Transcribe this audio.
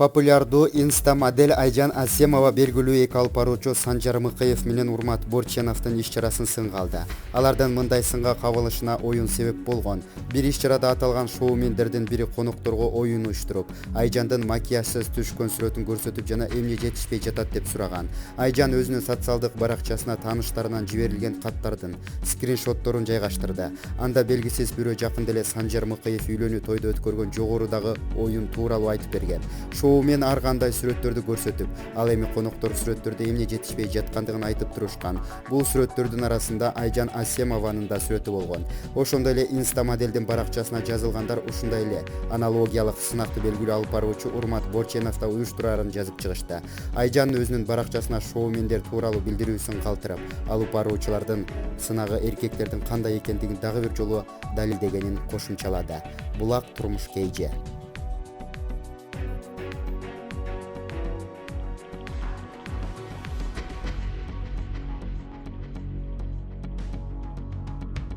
Популярдуу инста-модель Айжан Асемова белгилүү эки алып баруучу Санжар Мыкыев менен Урмат Борченовдун иш-чарасын сынга алды. Алардын мындай сынга кабылышына оюн себеп болгон. Бир иш-чарада аталган шоумендердин бири конокторго оюн уюштуруп, Айжандын макияжсыз түшкөн сүрөтүн көрсөтүп жана эмне жетишпей жатат деп сураган. Айжан өзүнүн социалдык баракчасына тааныштарынан жиберилген каттардын скриншотторун жайгаштырды. Анда белгисиз бирөө жакында эле Санжар Мыкыев үйлөнүү тойду өткөргөн жогорудагы оюн тууралуу айтып берген. Мен ар кандай сүрөттөрдү көрсөтүп, ал эми коноктор сүрөттөрдө эмне жетишпей жаткандыгын айтып турушкан. Бул сүрөттөрдүн арасында Айжан Асемованын да сүрөтү болгон. Ошондой эле инста моделдин баракчасына жазылгандар ушундай эле аналогиялык сынакты белгилүү алып баруучу Урмат Борченов да уюштурарын жазып чыгышты. Айжан өзүнүн баракчасына шоумендер тууралуу билдирүүсүн калтырып, алып баруучулардын сынагы эркектердин кандай экендигин дагы бир жолу далилдегенин кошумчалады. Булак турмуш KG.